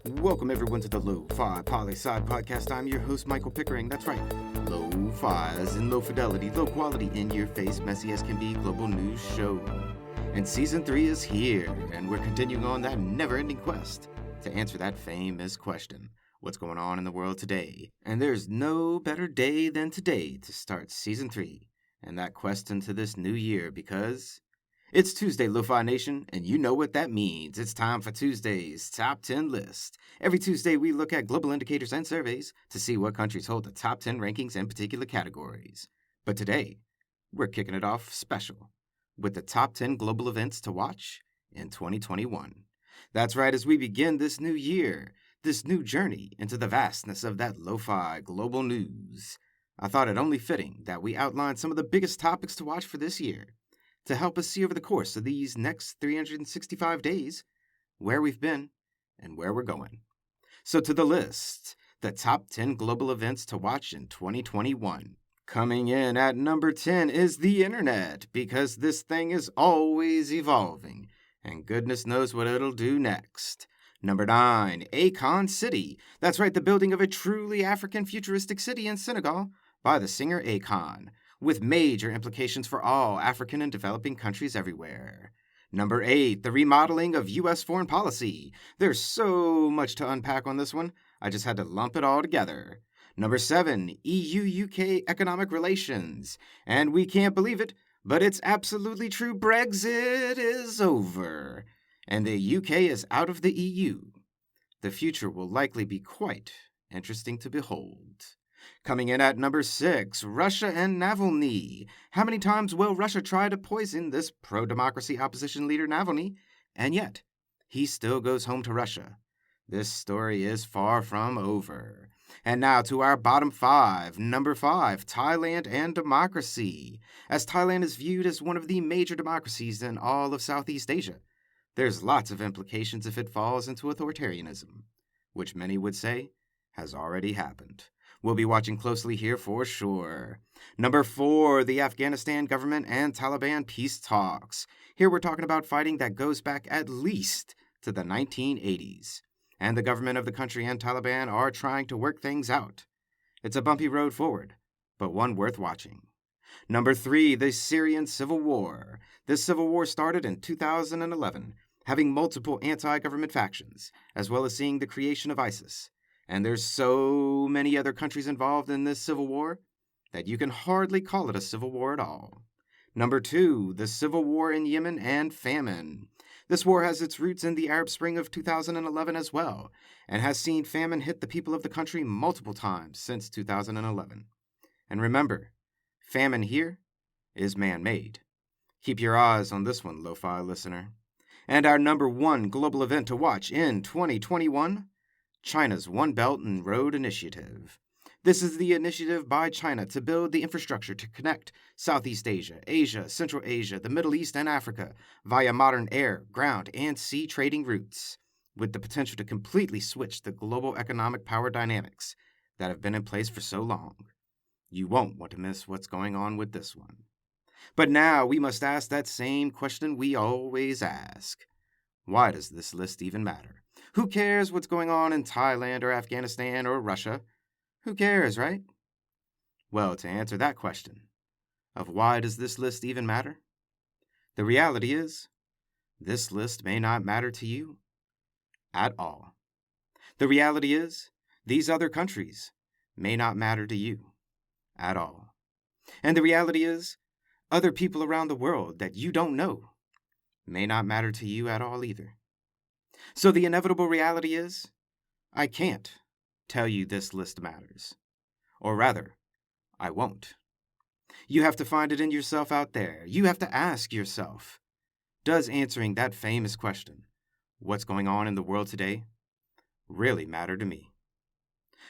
Welcome everyone to the Lofi Poli Sci podcast. I'm your host, Michael Pickering. That's right, Lo-Fi as in low fidelity, low quality, in your face, messy as can be, global news show. And season 3 is here, and we're continuing on that never-ending quest to answer that famous question: what's going on in the world today? And there's no better day than today to start season 3 and that quest into this new year, because it's Tuesday, Lo-Fi Nation, and you know what that means. It's time for Tuesday's Top 10 List. Every Tuesday, we look at global indicators and surveys to see what countries hold the top 10 rankings in particular categories. But today, we're kicking it off special with the top 10 global events to watch in 2021. That's right, as we begin this new year, this new journey into the vastness of that lo-fi global news, I thought it only fitting that we outline some of the biggest topics to watch for this year, to help us see over the course of these next 365 days where we've been and where we're going. So to the list, the top 10 global events to watch in 2021. Coming in at number 10 is the internet, because this thing is always evolving, and goodness knows what it'll do next. Number 9, Akon City. That's right, the building of a truly African futuristic city in Senegal by the singer Akon, with major implications for all African and developing countries everywhere. Number 8, the remodeling of U.S. foreign policy. There's so much to unpack on this one, I just had to lump it all together. Number 7, EU-UK economic relations. And we can't believe it, but it's absolutely true, Brexit is over, and the UK is out of the EU. The future will likely be quite interesting to behold. Coming in at number 6, Russia and Navalny. How many times will Russia try to poison this pro-democracy opposition leader Navalny? And yet, he still goes home to Russia. This story is far from over. And now to our bottom 5. Number 5, Thailand and democracy. As Thailand is viewed as one of the major democracies in all of Southeast Asia, there's lots of implications if it falls into authoritarianism, which many would say has already happened. We'll be watching closely here for sure. Number 4, the Afghanistan government and Taliban peace talks. Here we're talking about fighting that goes back at least to the 1980s. And the government of the country and Taliban are trying to work things out. It's a bumpy road forward, but one worth watching. Number 3, the Syrian civil war. This civil war started in 2011, having multiple anti-government factions, as well as seeing the creation of ISIS. And there's so many other countries involved in this civil war that you can hardly call it a civil war at all. Number 2, the civil war in Yemen and famine. This war has its roots in the Arab Spring of 2011 as well, and has seen famine hit the people of the country multiple times since 2011. And remember, famine here is man-made. Keep your eyes on this one, Lo-Fi listener. And our number 1 global event to watch in 2021, China's One Belt and Road Initiative. This is the initiative by China to build the infrastructure to connect Southeast Asia, Asia, Central Asia, the Middle East, and Africa via modern air, ground, and sea trading routes, with the potential to completely switch the global economic power dynamics that have been in place for so long. You won't want to miss what's going on with this one. But now we must ask that same question we always ask. Why does this list even matter? Who cares what's going on in Thailand or Afghanistan or Russia? Who cares, right? Well, to answer that question of why does this list even matter, the reality is this list may not matter to you at all. The reality is these other countries may not matter to you at all. And the reality is other people around the world that you don't know may not matter to you at all either. So the inevitable reality is, I can't tell you this list matters. Or rather, I won't. You have to find it in yourself out there. You have to ask yourself, does answering that famous question, what's going on in the world today, really matter to me?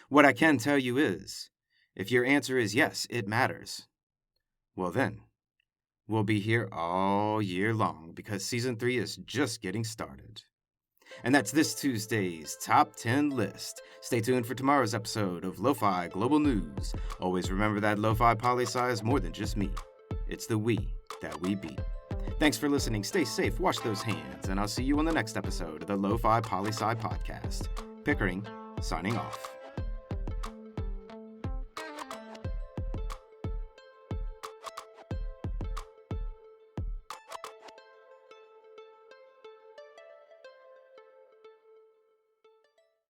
What I can tell you is, if your answer is yes, it matters, well then, we'll be here all year long, because Season 3 is just getting started. And that's this Tuesday's Top 10 List. Stay tuned for tomorrow's episode of Lo-Fi Global News. Always remember that Lofi Poli Sci is more than just me. It's the we that we be. Thanks for listening. Stay safe, wash those hands, and I'll see you on the next episode of the Lofi Poli Sci podcast. Pickering, signing off.